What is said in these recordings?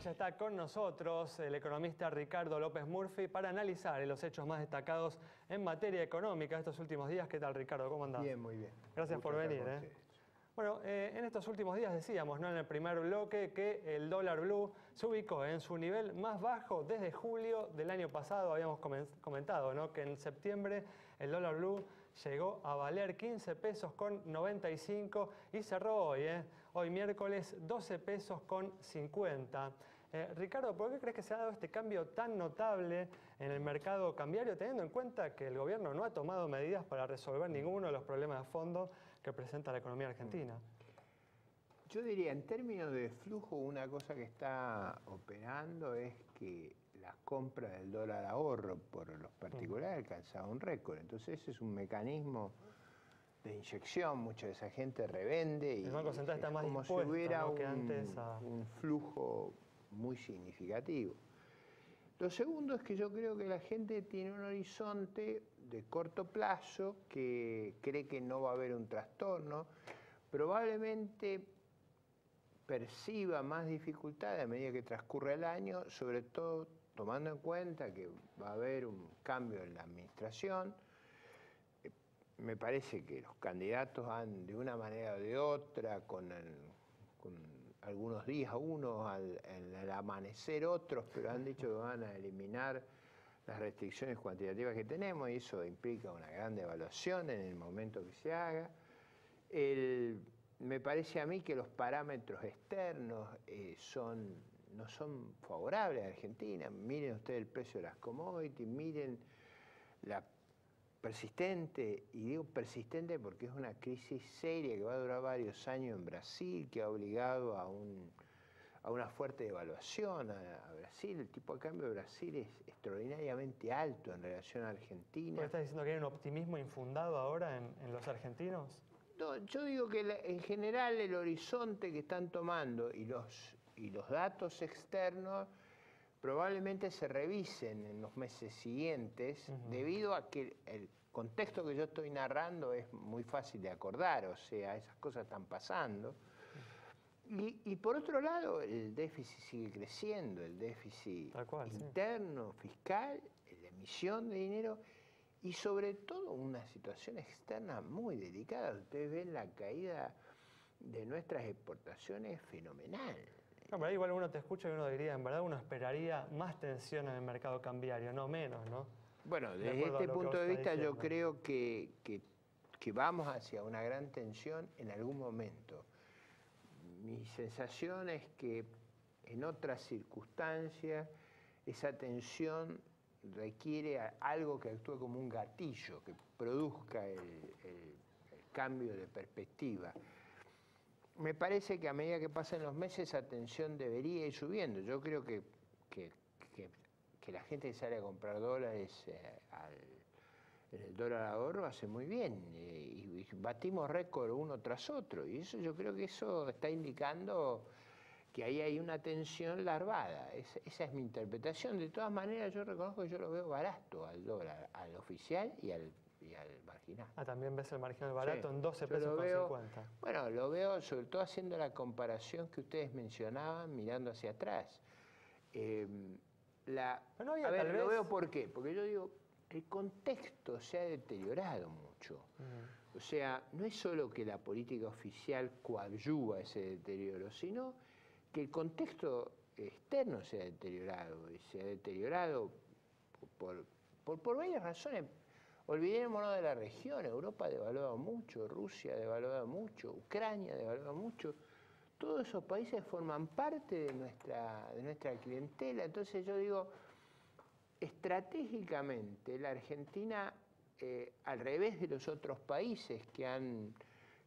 ya está con nosotros el economista Ricardo López Murphy para analizar los hechos más destacados en materia económica estos últimos días. ¿Qué tal, Ricardo? ¿Cómo andás? Bien, muy bien. Gracias por venir. Bueno, en estos últimos días decíamos, ¿no?, en el primer bloque, que el dólar blue se ubicó en su nivel más bajo desde julio del año pasado. Habíamos comentado, ¿no?, que en septiembre el dólar blue llegó a valer 15 pesos con 95 y cerró hoy miércoles 12 pesos con 50. Ricardo, ¿por qué crees que se ha dado este cambio tan notable en el mercado cambiario, teniendo en cuenta que el gobierno no ha tomado medidas para resolver ninguno de los problemas de fondo que presenta la economía argentina? Yo diría, en términos de flujo, una cosa que está operando es que las compras del dólar ahorro por los particulares alcanzaba un récord. Entonces ese es un mecanismo de inyección, mucha de esa gente revende y el Banco Central está más como dispuesto, si hubiera ¿no?, que antes un flujo muy significativo. Lo segundo es que yo creo que la gente tiene un horizonte de corto plazo, que cree que no va a haber un trastorno, probablemente perciba más dificultades a medida que transcurre el año, sobre todo tomando en cuenta que va a haber un cambio en la administración. Me parece que los candidatos han, de una manera o de otra, con algunos días unos, al amanecer otros, pero han dicho que van a eliminar las restricciones cuantitativas que tenemos, y eso implica una gran devaluación en el momento que se haga. Me parece a mí que los parámetros externos no son favorables a Argentina. Miren ustedes el precio de las commodities, miren la persistente, y digo persistente porque es una crisis seria que va a durar varios años en Brasil, que ha obligado a una fuerte devaluación a Brasil. El tipo de cambio de Brasil es extraordinariamente alto en relación a Argentina. ¿Estás diciendo que hay un optimismo infundado ahora en los argentinos? No, yo digo que en general el horizonte que están tomando y los datos externos probablemente se revisen en los meses siguientes, debido a que el contexto que yo estoy narrando es muy fácil de acordar, o sea, esas cosas están pasando. Y por otro lado, el déficit sigue creciendo, el déficit interno, fiscal, la emisión de dinero y sobre todo una situación externa muy delicada. Ustedes ven la caída de nuestras exportaciones fenomenal. No, pero ahí igual uno te escucha y uno diría, en verdad uno esperaría más tensión en el mercado cambiario, no menos, ¿no? Bueno, desde este punto de vista yo creo que vamos hacia una gran tensión en algún momento. Mi sensación es que en otras circunstancias esa tensión requiere algo que actúe como un gatillo, que produzca el cambio de perspectiva. Me parece que a medida que pasan los meses esa tensión debería ir subiendo. Yo creo que la gente que sale a comprar dólares en el dólar ahorro hace muy bien, y batimos récord uno tras otro, y eso, yo creo que eso está indicando que ahí hay una tensión larvada. Esa es mi interpretación. De todas maneras, yo reconozco que yo lo veo barato al dólar, al oficial y al marginal. Ah, también ves el marginal barato, sí, en 12 pesos con 50. Bueno, lo veo sobre todo haciendo la comparación que ustedes mencionaban, mirando hacia atrás. Lo veo ¿por qué? Porque yo digo, el contexto se ha deteriorado mucho. O sea, no es solo que la política oficial coadyuva ese deterioro, sino que el contexto externo se ha deteriorado, y se ha deteriorado por varias razones. Olvidémonos de la región. Europa ha devaluado mucho, Rusia ha devaluado mucho, Ucrania ha devaluado mucho. Todos esos países forman parte de nuestra clientela. Entonces yo digo, estratégicamente la Argentina, al revés de los otros países que han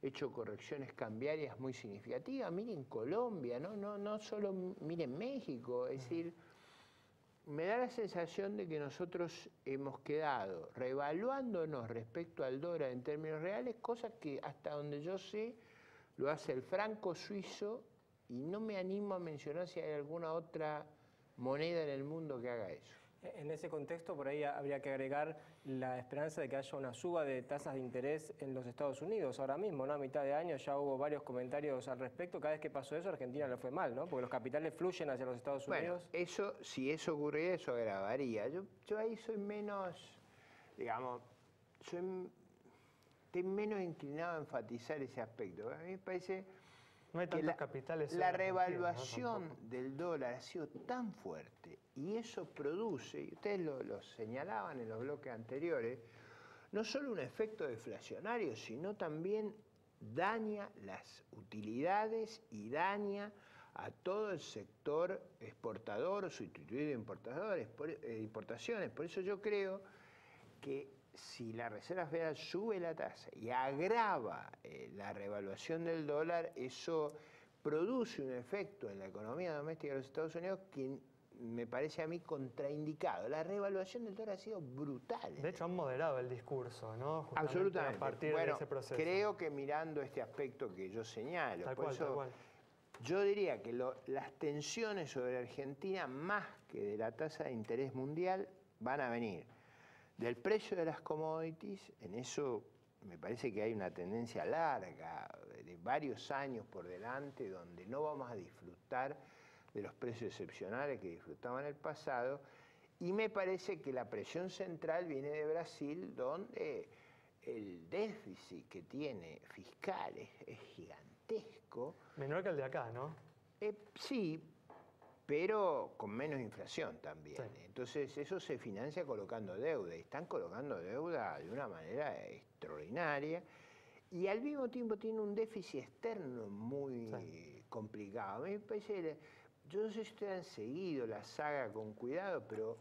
hecho correcciones cambiarias muy significativas, miren Colombia, no solo miren México, es decir, me da la sensación de que nosotros hemos quedado reevaluándonos respecto al dólar en términos reales, cosa que hasta donde yo sé lo hace el franco suizo, y no me animo a mencionar si hay alguna otra moneda en el mundo que haga eso. En ese contexto, por ahí habría que agregar la esperanza de que haya una suba de tasas de interés en los Estados Unidos ahora mismo, ¿no? A mitad de año ya hubo varios comentarios al respecto. Cada vez que pasó eso, Argentina le fue mal, ¿no? Porque los capitales fluyen hacia los Estados Unidos. Bueno, si eso ocurriera, eso agravaría. Yo ahí soy menos, digamos, estoy menos inclinado a enfatizar ese aspecto. A mí me parece no hay tantos capitales. La revaluación del dólar ha sido tan fuerte y eso produce, y ustedes lo señalaban en los bloques anteriores, no solo un efecto deflacionario, sino también daña las utilidades y daña a todo el sector exportador, sustituido de importaciones. Por eso yo creo que si la Reserva Federal sube la tasa y agrava la revaluación del dólar, eso produce un efecto en la economía doméstica de los Estados Unidos que me parece a mí contraindicado. La revaluación del dólar ha sido brutal. De hecho, han moderado el discurso, ¿no? Justamente absolutamente. A partir de ese proceso. Creo que mirando este aspecto que yo señalo, tal cual. Yo diría que las tensiones sobre Argentina, más que de la tasa de interés mundial, van a venir del precio de las commodities. En eso me parece que hay una tendencia larga, de varios años por delante, donde no vamos a disfrutar de los precios excepcionales que disfrutaban en el pasado. Y me parece que la presión central viene de Brasil, donde el déficit que tiene fiscal es gigantesco. Menor que el de acá, ¿no? Sí, pero con menos inflación también. Sí. Entonces eso se financia colocando deuda, y están colocando deuda de una manera extraordinaria, y al mismo tiempo tiene un déficit externo muy complicado. A mí me parece, yo no sé si ustedes han seguido la saga con cuidado, pero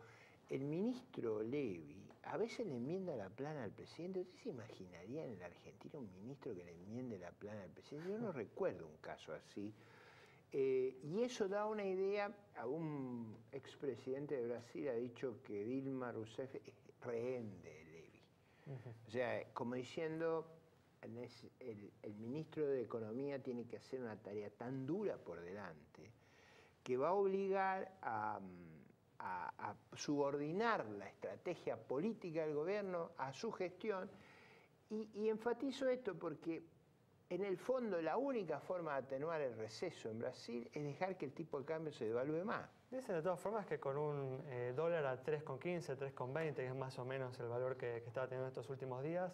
el ministro Levy a veces le enmienda la plana al presidente. ¿Ustedes se imaginarían en la Argentina un ministro que le enmiende la plana al presidente? Yo no recuerdo un caso así. Y eso da una idea. A un expresidente de Brasil ha dicho que Dilma Rousseff es rehén de Levy. O sea, como diciendo, el ministro de Economía tiene que hacer una tarea tan dura por delante que va a obligar a subordinar la estrategia política del gobierno a su gestión. Y enfatizo esto porque en el fondo, la única forma de atenuar el receso en Brasil es dejar que el tipo de cambio se devalúe más. Dicen de todas formas que con un dólar a 3,15, 3,20, que es más o menos el valor que estaba teniendo estos últimos días,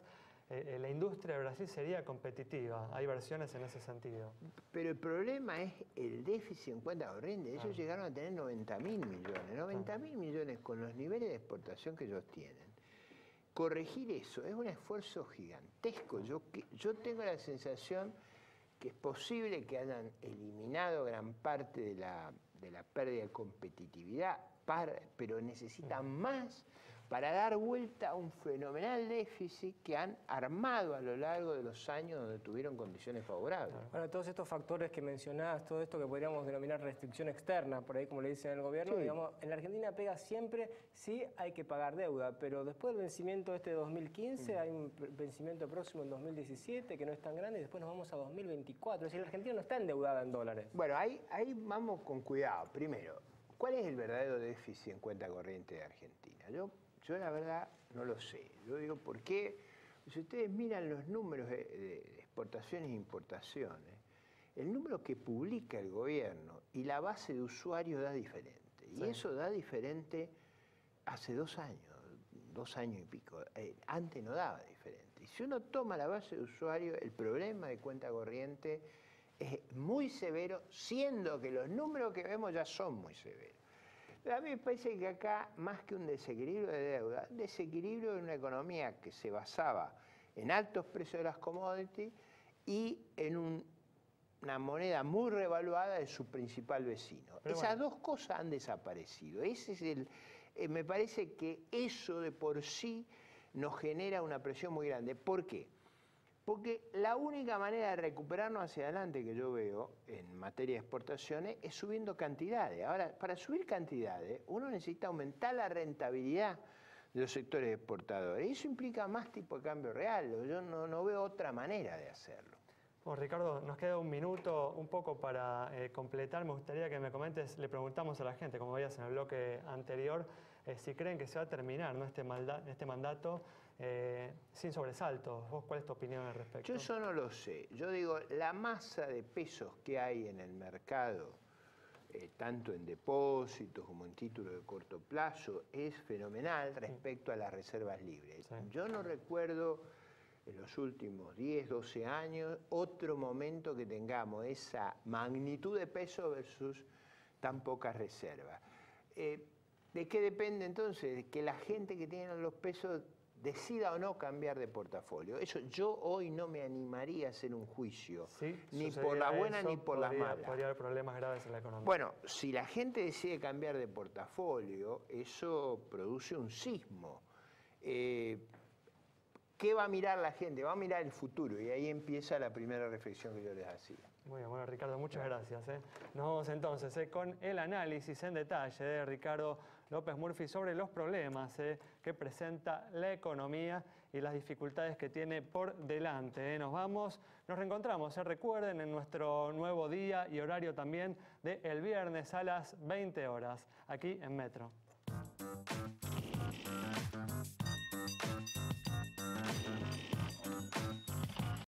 la industria de Brasil sería competitiva. Hay versiones en ese sentido. Pero el problema es el déficit en cuenta corriente. Ellos llegaron a tener 90.000 millones. 90.000 millones con los niveles de exportación que ellos tienen. Corregir eso es un esfuerzo gigantesco. Yo tengo la sensación que es posible que hayan eliminado gran parte de la pérdida de competitividad, pero necesitan más para dar vuelta a un fenomenal déficit que han armado a lo largo de los años donde tuvieron condiciones favorables. Bueno, todos estos factores que mencionás, todo esto que podríamos denominar restricción externa, por ahí como le dicen el gobierno, digamos, en la Argentina pega siempre, sí hay que pagar deuda, pero después del vencimiento de 2015, hay un vencimiento próximo en 2017 que no es tan grande, y después nos vamos a 2024. Es decir, la Argentina no está endeudada en dólares. Bueno, ahí vamos con cuidado. Primero, ¿cuál es el verdadero déficit en cuenta corriente de Argentina? Yo la verdad no lo sé. Yo digo, ¿por qué? Si ustedes miran los números de exportaciones e importaciones, el número que publica el gobierno y la base de usuarios da diferente. Y eso da diferente hace 2 años, 2 años y pico. Antes no daba diferente. Y si uno toma la base de usuarios, el problema de cuenta corriente es muy severo, siendo que los números que vemos ya son muy severos. A mí me parece que acá, más que un desequilibrio de deuda, un desequilibrio de una economía que se basaba en altos precios de las commodities y en una moneda muy revaluada de su principal vecino. Esas dos cosas han desaparecido. Ese es me parece que eso de por sí nos genera una presión muy grande. ¿Por qué? Porque la única manera de recuperarnos hacia adelante que yo veo en materia de exportaciones es subiendo cantidades. Ahora, para subir cantidades, uno necesita aumentar la rentabilidad de los sectores exportadores. Y eso implica más tipo de cambio real. Yo no veo otra manera de hacerlo. Bueno, Ricardo, nos queda un minuto un poco para completar. Me gustaría que me comentes, le preguntamos a la gente, como veías en el bloque anterior, si creen que se va a terminar, ¿no? este mandato sin sobresaltos. ¿Vos cuál es tu opinión al respecto? Yo eso no lo sé. Yo digo, la masa de pesos que hay en el mercado, tanto en depósitos como en títulos de corto plazo, es fenomenal respecto a las reservas libres. Sí. Yo no recuerdo en los últimos 10, 12 años otro momento que tengamos esa magnitud de peso versus tan pocas reservas. ¿De qué depende entonces? De que la gente que tiene los pesos decida o no cambiar de portafolio. Eso yo hoy no me animaría a hacer un juicio, sí, ni por la buena ni por la mala. Podría haber problemas graves en la economía. Bueno, si la gente decide cambiar de portafolio, eso produce un sismo. ¿Qué va a mirar la gente? Va a mirar el futuro y ahí empieza la primera reflexión que yo les hacía. Muy bien, bueno, Ricardo, muchas gracias. Nos vamos entonces con el análisis en detalle de Ricardo López Murphy sobre los problemas que presenta la economía y las dificultades que tiene por delante. Nos vamos, nos reencontramos, recuerden, en nuestro nuevo día y horario también de el viernes a las 20 horas, aquí en Metro.